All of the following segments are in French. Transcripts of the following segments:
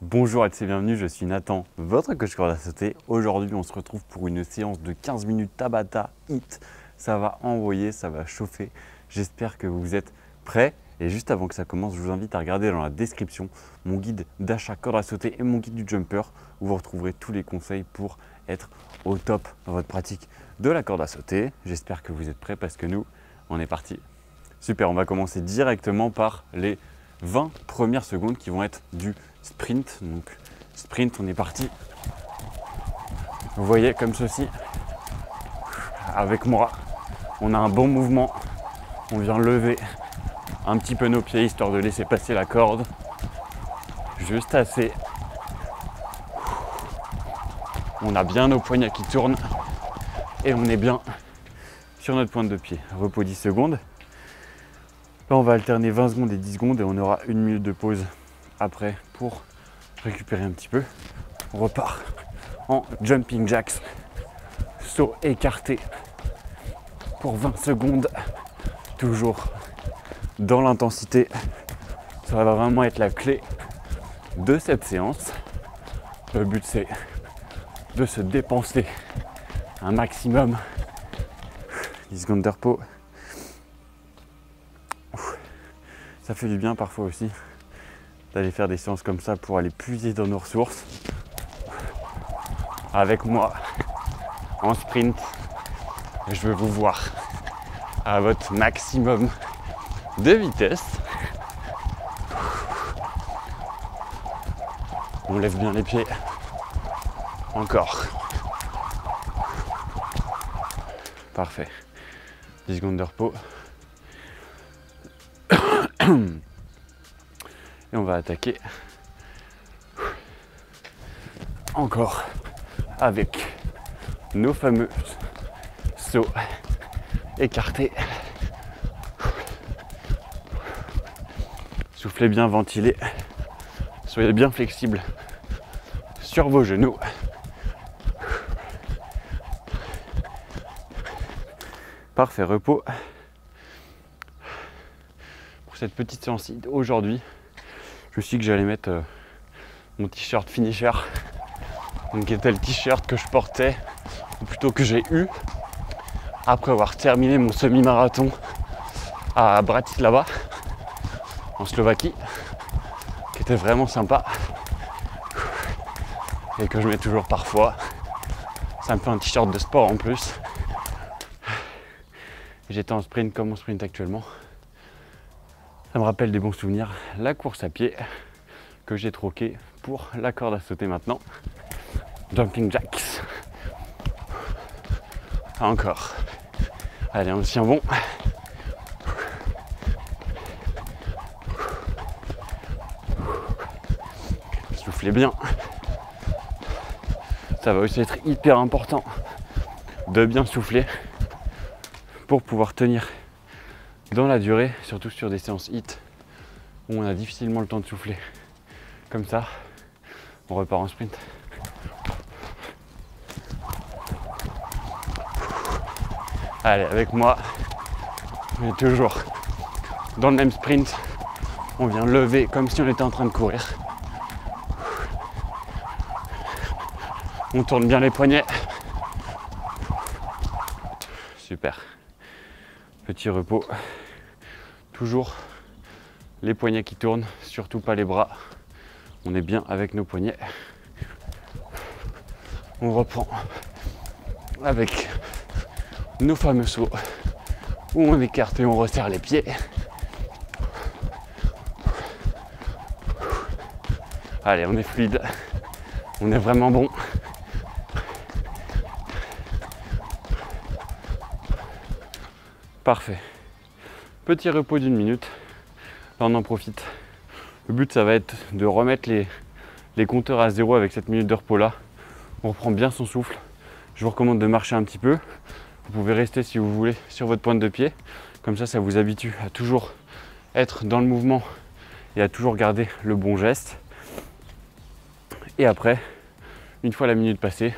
Bonjour à tous et bienvenue, je suis Nathan, votre coach corde à sauter. Aujourd'hui, on se retrouve pour une séance de 15 minutes Tabata HIIT. Ça va envoyer, ça va chauffer. J'espère que vous êtes prêts. Et juste avant que ça commence, je vous invite à regarder dans la description mon guide d'achat corde à sauter et mon guide du jumper où vous retrouverez tous les conseils pour être au top dans votre pratique de la corde à sauter. J'espère que vous êtes prêts parce que nous, on est parti. Super, on va commencer directement par les 20 premières secondes qui vont être du sprint. Donc sprint, on est parti. Vous voyez comme ceci. Avec moi, on a un bon mouvement. On vient lever un petit peu nos pieds histoire de laisser passer la corde. Juste assez. On a bien nos poignets qui tournent et on est bien sur notre pointe de pied. Repos 10 secondes. Là, on va alterner 20 secondes et 10 secondes et on aura une minute de pause après pour récupérer un petit peu. On repart en jumping jacks, saut écarté pour 20 secondes, toujours dans l'intensité. Ça va vraiment être la clé de cette séance. Le but, c'est de se dépenser un maximum. 10 secondes de repos. Ça fait du bien parfois aussi d'aller faire des séances comme ça pour aller puiser dans nos ressources. Avec moi, en sprint, je veux vous voir à votre maximum de vitesse. On lève bien les pieds. Encore. Parfait. 10 secondes de repos. Et on va attaquer encore avec nos fameux sauts écartés. Soufflez bien, ventilez. Soyez bien flexibles sur vos genoux. Parfait, repos. Pour cette petite séance aujourd'hui, je me suis dit que j'allais mettre mon t-shirt finisher, donc qui était le t-shirt que je portais, ou plutôt que j'ai eu après avoir terminé mon semi-marathon à Bratislava, en Slovaquie, qui était vraiment sympa et que je mets toujours parfois. Ça me fait un t-shirt de sport en plus. J'étais en sprint comme on sprint actuellement. Ça me rappelle des bons souvenirs. La course à pied que j'ai troqué pour la corde à sauter maintenant. Jumping jacks. Encore. Allez, on tient bon. Soufflez bien. Ça va aussi être hyper important de bien souffler pour pouvoir tenir dans la durée, surtout sur des séances HIIT où on a difficilement le temps de souffler. Comme ça, on repart en sprint. Allez, avec moi, on est toujours dans le même sprint. On vient lever comme si on était en train de courir. On tourne bien les poignets. Super. Petit repos. Toujours les poignets qui tournent, surtout pas les bras. On est bien avec nos poignets. On reprend avec nos fameux sauts où on écarte et on resserre les pieds. Allez, on est fluide. On est vraiment bon. Parfait. Petit repos d'une minute. Là, on en profite. Le but, ça va être de remettre les compteurs à zéro avec cette minute de repos là. On reprend bien son souffle. Je vous recommande de marcher un petit peu. Vous pouvez rester si vous voulez sur votre pointe de pied. Comme ça vous habitue à toujours être dans le mouvement et à toujours garder le bon geste. Et après, une fois la minute passée,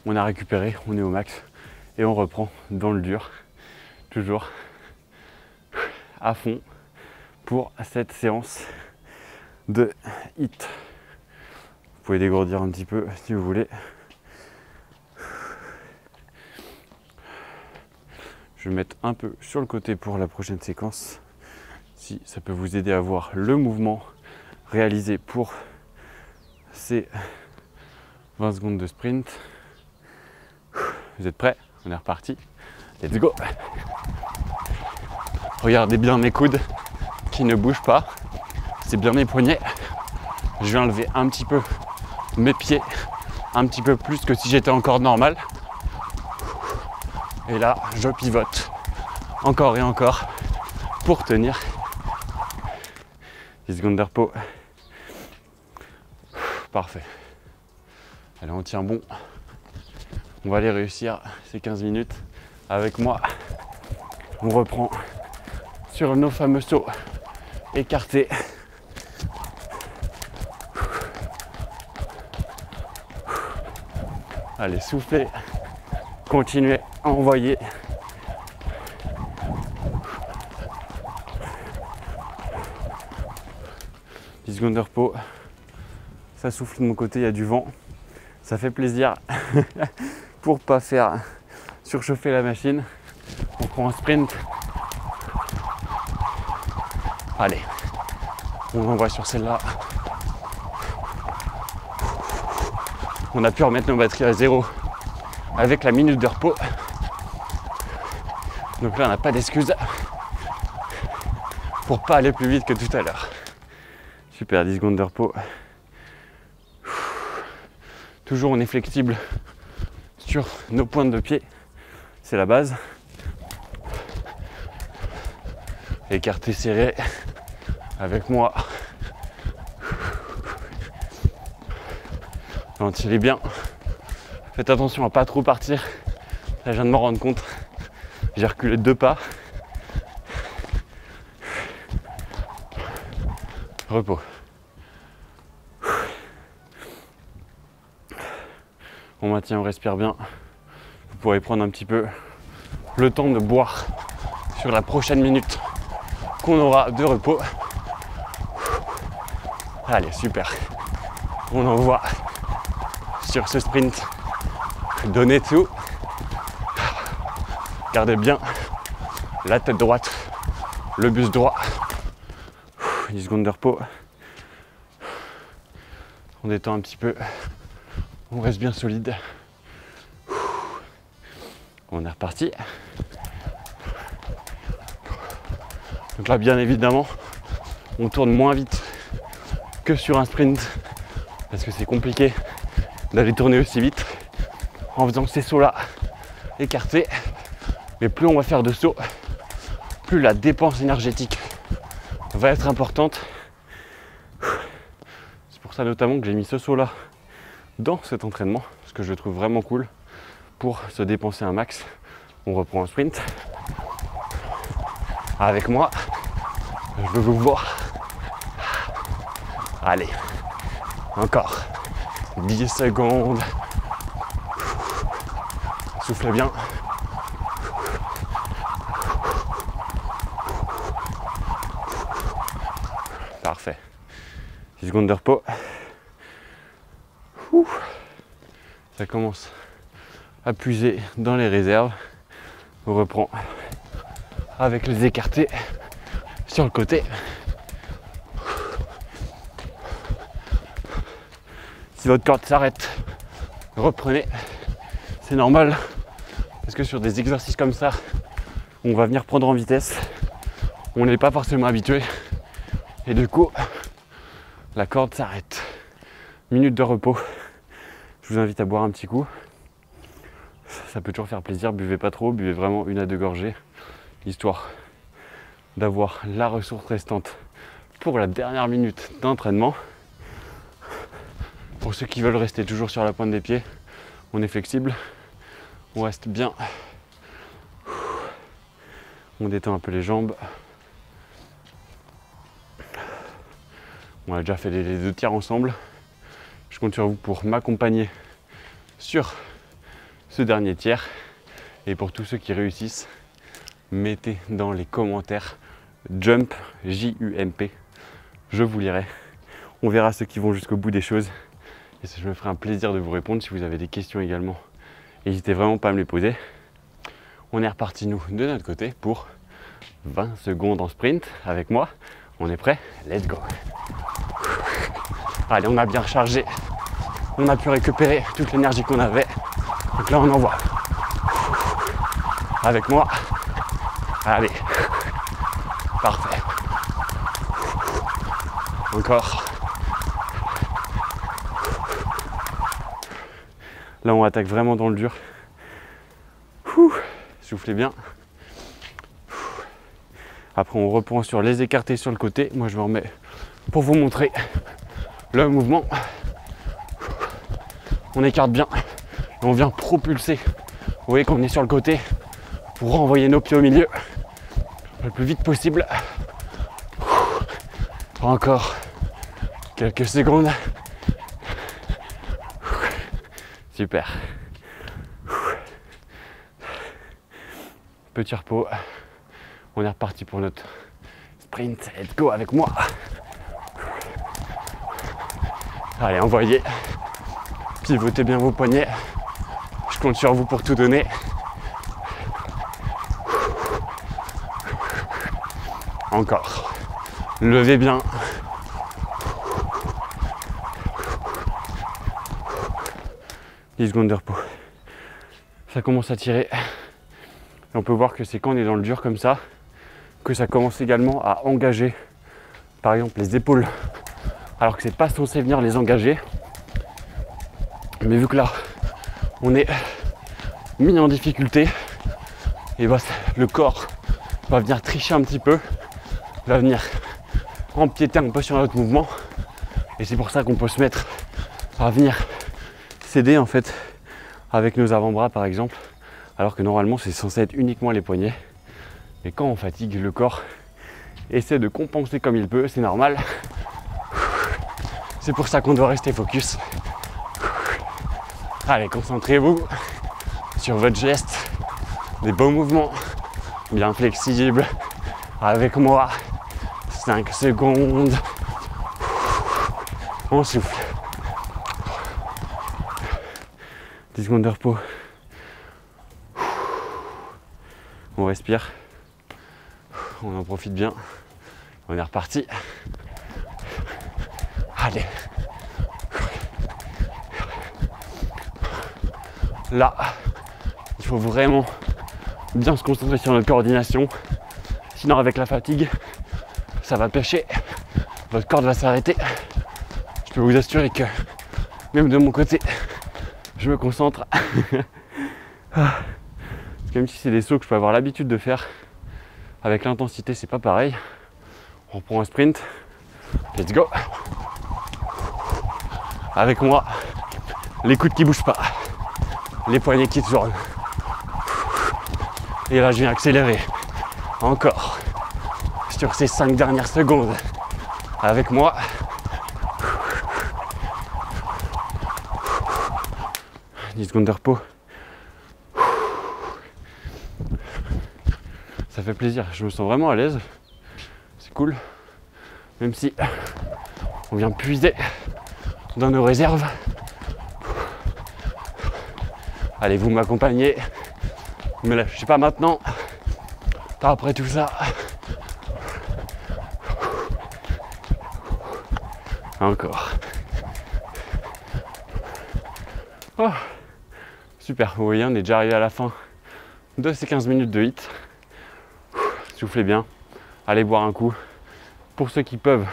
on a récupéré, on est au max et on reprend dans le dur. Toujours à fond pour cette séance de HIIT. pouvez dégourdir un petit peu si vous voulez. Je vais mettre un peu sur le côté pour la prochaine séquence. Si ça peut vous aider à voir le mouvement réalisé pour ces 20 secondes de sprint. Vous êtes prêts? On est reparti. Let's go! Regardez bien mes coudes qui ne bougent pas. C'est bien mes poignets. Je viens lever un petit peu mes pieds, un petit peu plus que si j'étais encore normal. Et là, je pivote encore et encore pour tenir. 10 secondes de repos. Parfait. Allez, on tient bon. On va aller réussir ces 15 minutes avec moi. On reprend sur nos fameux sauts écartés. Allez, soufflez. Continuez à envoyer. « 10 secondes de repos. Ça souffle de mon côté, il y a du vent. Ça fait plaisir pour pas faire surchauffer la machine. On prend un sprint. Allez, on envoie sur celle-là. On a pu remettre nos batteries à 0 avec la minute de repos. Donc là, on n'a pas d'excuse pour pas aller plus vite que tout à l'heure. Super, 10 secondes de repos. Toujours on est flexible sur nos pointes de pied. C'est la base. Écarté, serré avec moi. Ventilez bien. Faites attention à pas trop partir. Là, je viens de m'en rendre compte. J'ai reculé de 2 pas. Repos. On maintient, on respire bien. Vous pourrez prendre un petit peu le temps de boire sur la prochaine minute qu'on aura de repos. Allez, super. On envoie sur ce sprint. Donnez tout. Gardez bien la tête droite, le buste droit. 10 secondes de repos. On détend un petit peu. On reste bien solide. On est reparti. Donc là, bien évidemment, on tourne moins vite que sur un sprint parce que c'est compliqué d'aller tourner aussi vite en faisant ces sauts là écartés. Mais plus on va faire de sauts, plus la dépense énergétique va être importante. C'est pour ça notamment que j'ai mis ce saut là dans cet entraînement, parce que je le trouve vraiment cool pour se dépenser un max. On reprend un sprint avec moi. Je veux vous voir. Allez, encore 10 secondes. Soufflez bien. Parfait. 10 secondes de repos. Ça commence à puiser dans les réserves. On reprend avec les écartés sur le côté. Si votre corde s'arrête, reprenez. C'est normal parce que sur des exercices comme ça, on va venir prendre en vitesse. On n'est pas forcément habitué et du coup, la corde s'arrête. Minute de repos. Je vous invite à boire un petit coup. Ça peut toujours faire plaisir. Buvez pas trop, buvez vraiment 1 à 2 gorgées, histoire d'avoir la ressource restante pour la dernière minute d'entraînement. Pour ceux qui veulent rester toujours sur la pointe des pieds, on est flexible, on reste bien. On détend un peu les jambes. On a déjà fait les 2 tiers ensemble. Je compte sur vous pour m'accompagner sur ce dernier tiers. Et pour tous ceux qui réussissent, mettez dans les commentaires JUMP, J-U-M-P. Je vous lirai. On verra ceux qui vont jusqu'au bout des choses Et je me ferai un plaisir de vous répondre. Si vous avez des questions également, n'hésitez vraiment pas à me les poser. On est reparti nous de notre côté pour 20 secondes en sprint avec moi. On est prêt? Let's go! Allez, on a bien rechargé. On a pu récupérer toute l'énergie qu'on avait. Donc là, on envoie. Avec moi. Allez. Parfait. Encore. Là, on attaque vraiment dans le dur. Soufflez bien. Après, on reprend sur les écartés sur le côté. Moi, je me remets pour vous montrer le mouvement. On écarte bien et on vient propulser. Vous voyez qu'on est sur le côté pour renvoyer nos pieds au milieu le plus vite possible. Encore quelques secondes. Super. Petit repos. On est reparti pour notre sprint. Let's go avec moi. Allez, envoyez. Pivotez bien vos poignets. Je compte sur vous pour tout donner. Encore. Levez bien. « 10 secondes de repos. » Ça commence à tirer. Et on peut voir que c'est quand on est dans le dur comme ça que ça commence également à engager, par exemple, les épaules. Alors que c'est pas censé venir les engager. Mais vu que là, on est mis en difficulté, et bah, le corps va venir tricher un petit peu, va venir empiéter un peu sur notre mouvement. Et c'est pour ça qu'on peut se mettre à venir s'aider en fait avec nos avant-bras par exemple, alors que normalement c'est censé être uniquement les poignets. Mais quand on fatigue, le corps essaie de compenser comme il peut, c'est normal. C'est pour ça qu'on doit rester focus. Allez, concentrez-vous sur votre geste, des beaux mouvements, bien flexibles, avec moi. 5 secondes, on souffle. 10 secondes de repos. On respire. On en profite bien. On est reparti. Allez. Là, il faut vraiment bien se concentrer sur notre coordination. Sinon, avec la fatigue, ça va pêcher. Votre corde va s'arrêter. Je peux vous assurer que même de mon côté, je me concentre. Parce que même si c'est des sauts que je peux avoir l'habitude de faire, avec l'intensité, c'est pas pareil. On reprend un sprint. Let's go. Avec moi, les coudes qui bougent pas, les poignets qui tournent. Et là, je viens accélérer. Encore. Sur ces 5 dernières secondes. Avec moi. « 10 secondes de repos. Ça fait plaisir, je me sens vraiment à l'aise. C'est cool. Même si on vient puiser dans nos réserves. Allez, vous m'accompagnez. Ne me lâchez pas maintenant. Après tout ça. Encore. Oh, super, vous voyez, on est déjà arrivé à la fin de ces 15 minutes de hit. Soufflez bien, allez boire un coup. Pour ceux qui peuvent,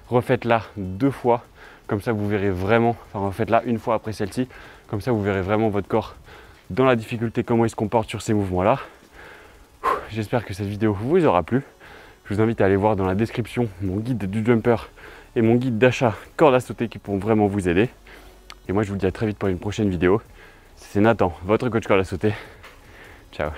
refaites-la 2 fois. Comme ça, vous verrez vraiment, enfin refaites-la 1 fois après celle-ci. Comme ça, vous verrez vraiment votre corps dans la difficulté, comment il se comporte sur ces mouvements-là. J'espère que cette vidéo vous aura plu. Je vous invite à aller voir dans la description mon guide du jumper et mon guide d'achat corde à sauter qui pourront vraiment vous aider. Et moi, je vous dis à très vite pour une prochaine vidéo. C'est Nathan, votre coach corde à sauter. Ciao.